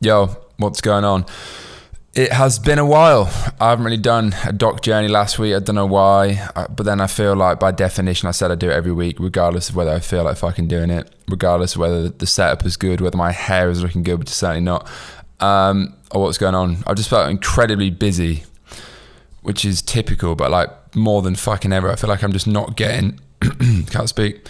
Yo, what's going on? It has been a while. I haven't really done a doc journey last week. I don't know why, but then I feel like by definition I said I do it every week, regardless of whether I feel like fucking doing it, regardless of whether the setup is good, whether my hair is looking good, which is certainly not, or what's going on. I've just felt incredibly busy, which is typical, but like more than fucking ever. I feel like I'm just not getting, can't speak.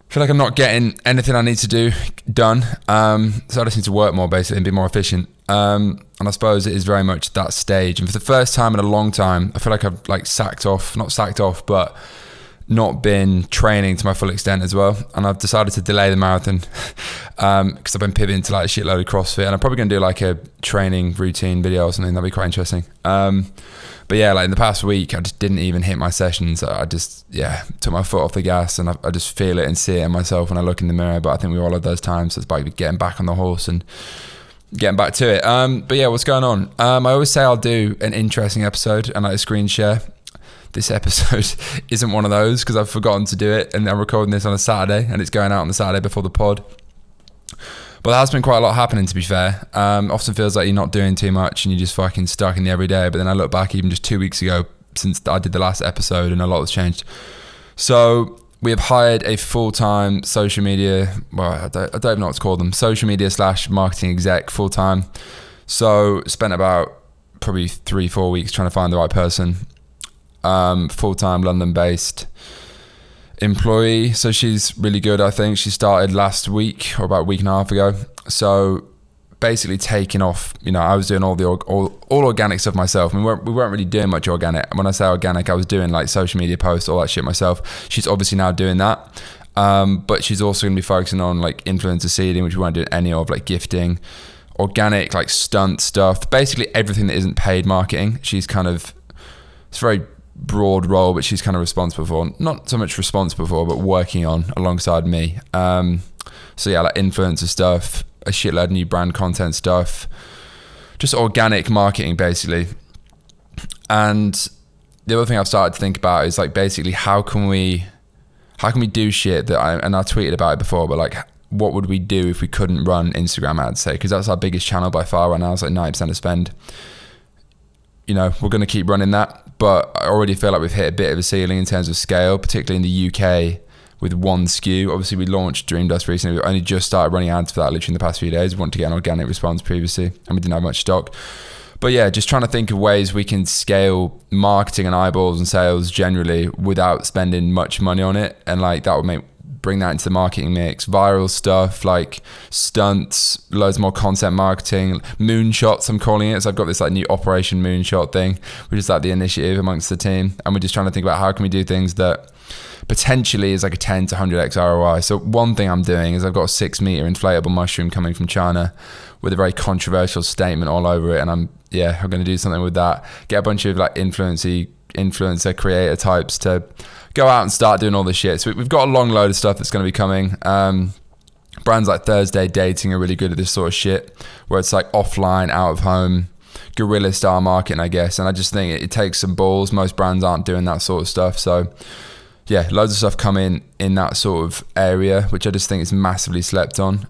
I feel like I'm not getting anything I need to do done. So I just need to work more basically and be more efficient. And I suppose it is very much that stage. And for the first time in a long time, I feel like I've like not sacked off, but not been training to my full extent as well. And I've decided to delay the marathon because I've been pivoting to like a shitload of CrossFit. And I'm probably going to do like a training routine video or something. That'd be quite interesting. But yeah, like in the past week, I just didn't even hit my sessions. I just, took my foot off the gas, and I just feel it and see it in myself when I look in the mirror. But I think we all have those times. So it's about getting back on the horse and getting back to it. But yeah, what's going on? I always say I'll do an interesting episode and like a screen share. This episode isn't one of those because I've forgotten to do it, and I'm recording this on a Saturday and it's going out on the Saturday before the pod. But there has been quite a lot happening, to be fair. Often feels like you're not doing too much and you're just fucking stuck in the everyday. But then I look back even just 2 weeks ago since I did the last episode, and a lot has changed. So we have hired a full-time social media, I don't even know what to call them, social media / marketing exec full-time. So spent about probably 3-4 weeks trying to find the right person. Full-time London-based employee. So she's really good, I think. She started last week or about a week and a half ago. So basically taking off, I was doing all organic stuff myself. We weren't really doing much organic. When I say organic, I was doing like social media posts, all that shit myself. She's obviously now doing that. But she's also going to be focusing on like influencer seeding, which we weren't doing any of, like gifting, organic, like stunt stuff, basically everything that isn't paid marketing. She's kind of, it's a very broad role, but she's kind of responsible for, not so much responsible for, but working on alongside me. So yeah, like influencer stuff, a shitload of new brand content stuff, just organic marketing basically. And the other thing I've started to think about is like basically how can we do shit that I tweeted about it before, but like what would we do if we couldn't run Instagram ads, say, because that's our biggest channel by far right now. It's like 90% of spend. We're going to keep running that, but I already feel like we've hit a bit of a ceiling in terms of scale, particularly in the UK with one SKU. Obviously, we launched Dream Dust recently. We only just started running ads for that literally in the past few days. We wanted to get an organic response previously, and we didn't have much stock. But yeah, just trying to think of ways we can scale marketing and eyeballs and sales generally without spending much money on it. And like that would bring that into the marketing mix. Viral stuff like stunts, loads more content marketing, moonshots I'm calling it. So I've got this like new Operation Moonshot thing, which is like the initiative amongst the team, and we're just trying to think about how can we do things that potentially is like a 10 to 100x ROI. So one thing I'm doing is I've got a 6-meter inflatable mushroom coming from China with a very controversial statement all over it, and I'm going to do something with that, get a bunch of like influencer creator types to go out and start doing all this shit. So we've got a long load of stuff that's going to be coming. Brands like Thursday Dating are really good at this sort of shit, where it's like offline, out of home, guerrilla style marketing, I guess. And I just think it takes some balls. Most brands aren't doing that sort of stuff. So yeah, loads of stuff coming in that sort of area, which I just think is massively slept on.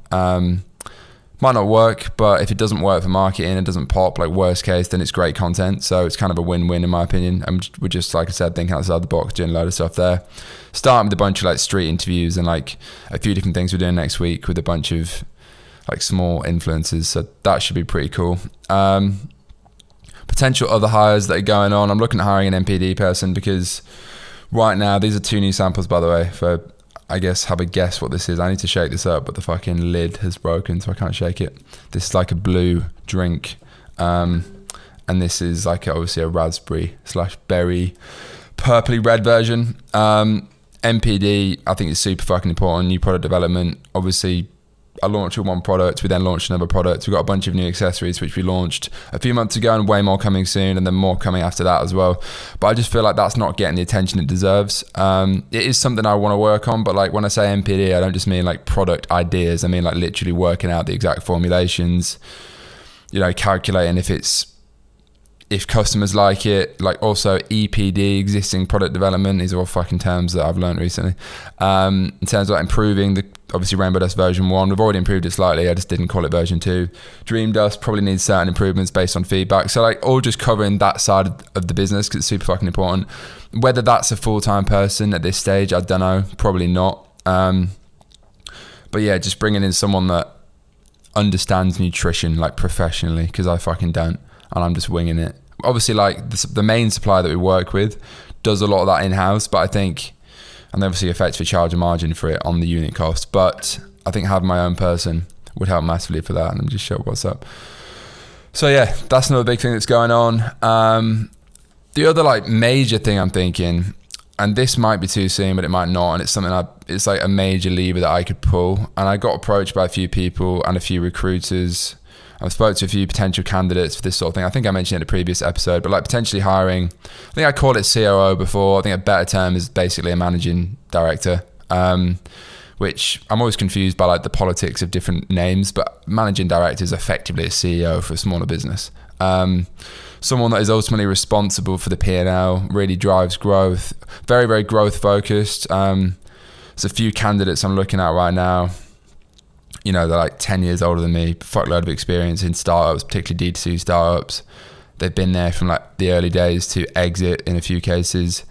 Might not work, but if it doesn't work for marketing, it doesn't pop, like worst case, then it's great content. So it's kind of a win-win in my opinion. And we're just, like I said, thinking outside the box, doing a load of stuff there. Starting with a bunch of like street interviews and like a few different things we're doing next week with a bunch of like small influencers. So that should be pretty cool. Potential other hires that are going on. I'm looking at hiring an NPD person because right now, these are 2 new samples, by the way, for, I guess, have a guess what this is. I need to shake this up, but the fucking lid has broken, so I can't shake it. This is like a blue drink, and this is like obviously a raspberry / berry, purpley red version. NPD, I think it's super fucking important. New product development. Obviously, I launched with one product, we then launched another product. We've got a bunch of new accessories which we launched a few months ago, and way more coming soon, and then more coming after that as well. But I just feel like that's not getting the attention it deserves. It is something I want to work on, but like when I say NPD, I don't just mean like product ideas. I mean like literally working out the exact formulations, calculating if it's if customers like it, like also EPD, existing product development, these are all fucking terms that I've learned recently. In terms of like improving the, obviously Rainbow Dust version 1, we've already improved it slightly, I just didn't call it version 2. Dream Dust probably needs certain improvements based on feedback. So like all just covering that side of the business because it's super fucking important. Whether that's a full-time person at this stage, I don't know, probably not. But yeah, just bringing in someone that understands nutrition like professionally, because I fucking don't. And I'm just winging it. Obviously, like the main supplier that we work with does a lot of that in-house, but I think, and obviously effectively charge a margin for it on the unit cost, but I think having my own person would help massively for that, and I'm just show what's up. So yeah, that's another big thing that's going on. The other like major thing I'm thinking, and this might be too soon, but it might not, and it's something it's like a major lever that I could pull, and I got approached by a few people and a few recruiters. I've spoken to a few potential candidates for this sort of thing. I think I mentioned it in a previous episode, but like potentially hiring, I think I called it COO before. I think a better term is basically a managing director, which I'm always confused by like the politics of different names, but managing director is effectively a CEO for a smaller business. Someone that is ultimately responsible for the P&L, really drives growth, very, very growth focused. There's a few candidates I'm looking at right now. You know, they're like 10 years older than me, fuckload of experience in startups, particularly D2C startups. They've been there from like the early days to exit in a few cases.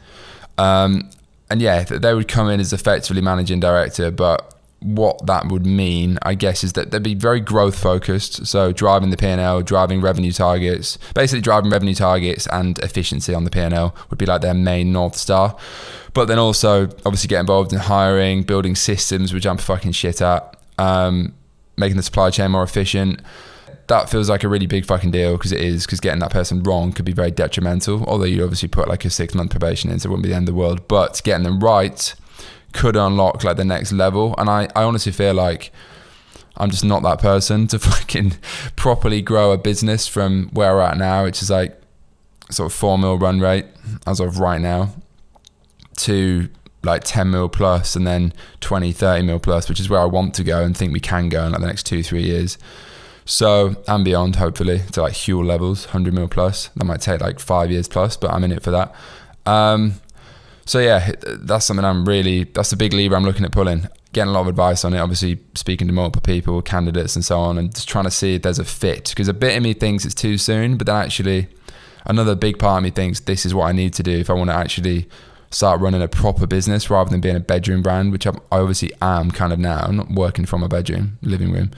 And yeah, they would come in as effectively managing director, but what that would mean, I guess, is that they'd be very growth focused. So driving the P&L, driving revenue targets, basically driving revenue targets and efficiency on the P&L would be like their main North Star. But then also obviously get involved in hiring, building systems, which I'm fucking shit at. Making the supply chain more efficient. That feels like a really big fucking deal, because it is, because getting that person wrong could be very detrimental, although you obviously put like a 6-month probation in, so it wouldn't be the end of the world, but getting them right could unlock like the next level. And I honestly feel like I'm just not that person to fucking properly grow a business from where we're at now, which is like sort of 4 mil run rate as of right now, to like 10 mil plus, and then 20, 30 mil plus, which is where I want to go and think we can go in like the next 2-3 years. So, and beyond, hopefully, to like Huel levels, 100 mil plus. That might take like 5 years plus, but I'm in it for that. So yeah, that's something that's a big lever I'm looking at pulling. Getting a lot of advice on it, obviously speaking to multiple people, candidates and so on, and just trying to see if there's a fit. Because a bit of me thinks it's too soon, but then actually another big part of me thinks this is what I need to do if I want to actually start running a proper business rather than being a bedroom brand, which I obviously am kind of now. I'm not working from a bedroom, living room.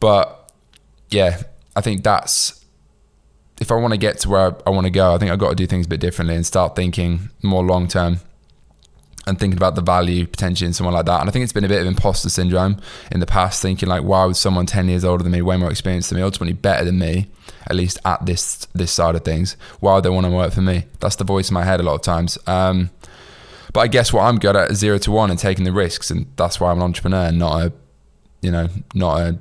But yeah, I think that's, if I want to get to where I want to go, I think I've got to do things a bit differently and start thinking more long term and thinking about the value potentially in someone like that. And I think it's been a bit of imposter syndrome in the past, thinking like, why would someone 10 years older than me, way more experienced than me, ultimately better than me, at least at this side of things, why would they want to work for me? That's the voice in my head a lot of times. But I guess what I'm good at is 0 to 1 and taking the risks, and that's why I'm an entrepreneur, not an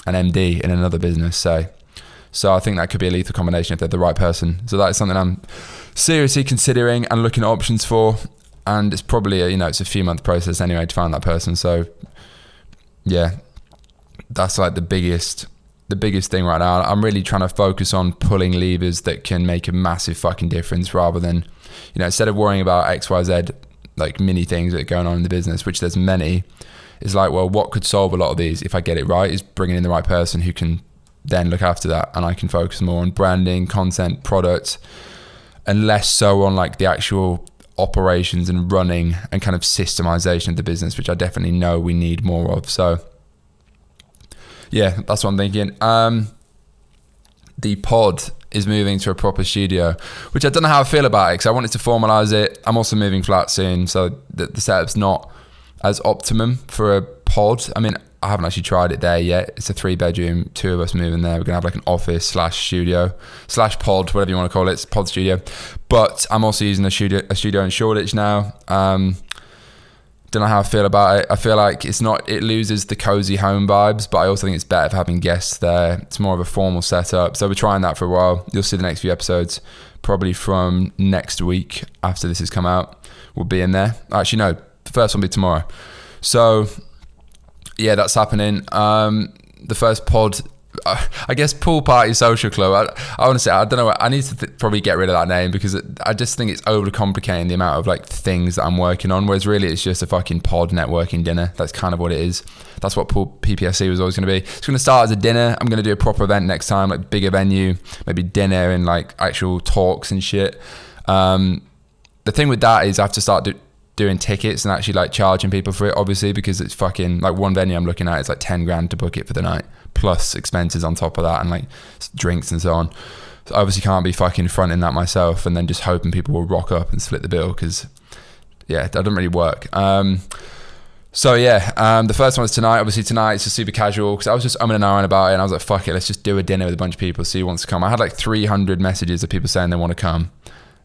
MD in another business. So I think that could be a lethal combination if they're the right person. So that is something I'm seriously considering and looking at options for. And it's probably it's a few month process anyway to find that person. So yeah, that's like the biggest thing right now. I'm really trying to focus on pulling levers that can make a massive fucking difference, rather than, instead of worrying about XYZ, like mini things that are going on in the business, which there's many, is like, well, what could solve a lot of these if I get it right, is bringing in the right person who can then look after that, and I can focus more on branding, content, product, and less so on like the actual operations and running and kind of systemization of the business, which I definitely know we need more of. So yeah, that's what I'm thinking. The pod is moving to a proper studio, which I don't know how I feel about it, because I wanted to formalize it. I'm also moving flat soon, so the setup's not as optimum for a pod. I mean, I haven't actually tried it there yet. It's a 3-bedroom, 2 of us moving there. We're gonna have like an office / studio / pod, whatever you want to call it. It's pod studio. But I'm also using a studio in Shoreditch now. Don't know how I feel about it. I feel like it loses the cozy home vibes, but I also think it's better for having guests there. It's more of a formal setup. So we're trying that for a while. You'll see the next few episodes probably from next week after this has come out. We'll be in there. Actually, no, the first one will be tomorrow. So yeah, that's happening. The first pod I guess pool party social club. I honestly, I don't know. I need to probably get rid of that name because I just think it's overcomplicating the amount of like things that I'm working on. Whereas really, it's just a fucking pod networking dinner. That's kind of what it is. That's what pool PPSC was always going to be. It's going to start as a dinner. I'm going to do a proper event next time, like bigger venue, maybe dinner and like actual talks and shit. The thing with that is I have to start doing tickets and actually like charging people for it, obviously, because it's fucking like one venue I'm looking at is like 10 grand to book it for the night, plus expenses on top of that and like drinks and so on. So I obviously can't be fucking fronting that myself and then just hoping people will rock up and split the bill, because yeah, that doesn't really work. So yeah, the first one was tonight. Obviously tonight it's just super casual because I was just umming and ahhing about it and I was like, fuck it, let's just do a dinner with a bunch of people, see who wants to come. I had like 300 messages of people saying they want to come.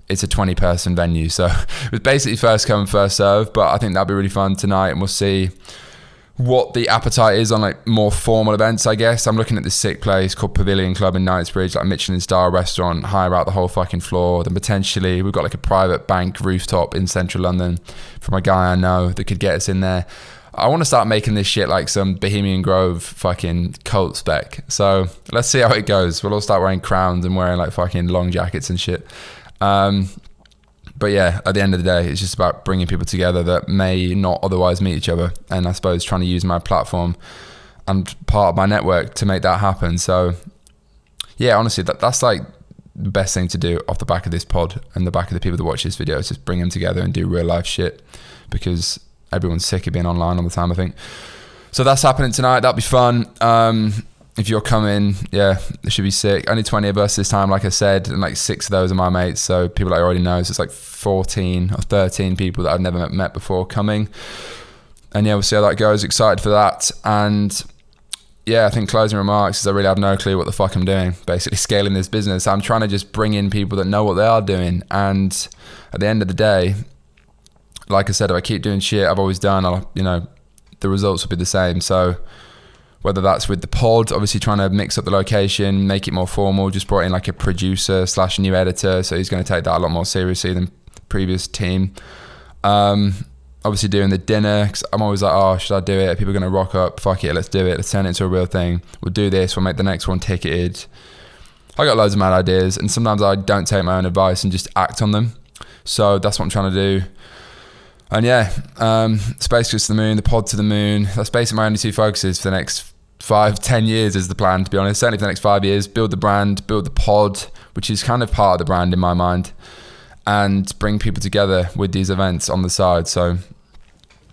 It's a 20 person venue, so it was basically first come first serve, but I think that'll be really fun tonight, and we'll see what the appetite is on like more formal events. I guess I'm looking at this sick place called Pavilion Club in Knightsbridge, like a Michelin star restaurant, hire out the whole fucking floor. Then potentially we've got like a private bank rooftop in central London from a guy I know that could get us in there. I want to start making this shit like some Bohemian Grove fucking cult spec, so let's see how it goes. We'll all start wearing crowns and wearing like fucking long jackets and shit. But yeah, at the end of the day, it's just about bringing people together that may not otherwise meet each other, and I suppose trying to use my platform and part of my network to make that happen. So yeah, honestly, that's like the best thing to do off the back of this pod and the back of the people that watch this video, is just bring them together and do real life shit, because everyone's sick of being online all the time, I think. So that's happening tonight. That'll be fun. If you're coming, yeah, it should be sick. Only 20 of us this time, like I said, and like 6 of those are my mates, so people that I already know. So it's like 14 or 13 people that I've never met before coming. And yeah, we'll see how that goes. Excited for that. And yeah, I think closing remarks is I really have no clue what the fuck I'm doing. Basically scaling this business. I'm trying to just bring in people that know what they are doing. And at the end of the day, like I said, if I keep doing shit I've always done, the results will be the same. So whether that's with the pod, obviously trying to mix up the location, make it more formal, just brought in like a producer / new editor, so he's going to take that a lot more seriously than previous team. Obviously doing the dinner, because I'm always like, oh, should I do it? Are people going to rock up? Fuck it, let's do it. Let's turn it into a real thing. We'll do this, we'll make the next one ticketed. I got loads of mad ideas, and sometimes I don't take my own advice and just act on them. So that's what I'm trying to do. And yeah, Space Goes to the Moon, the pod to the moon. That's basically my only 2 focuses for the next 5-10 years is the plan, to be honest. Certainly for the next 5 years. Build the brand, build the pod, which is kind of part of the brand in my mind, and bring people together with these events on the side. So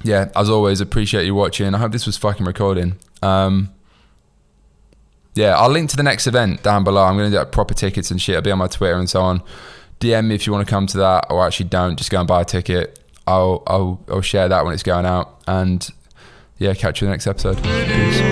yeah, as always, appreciate you watching. I hope this was fucking recording. Yeah, I'll link to the next event down below. I'm going to do proper tickets and shit. I'll be on my Twitter and so on. DM me if you want to come to that, or actually don't, just go and buy a ticket. I'll share that when it's going out. And yeah, catch you in the next episode. Peace.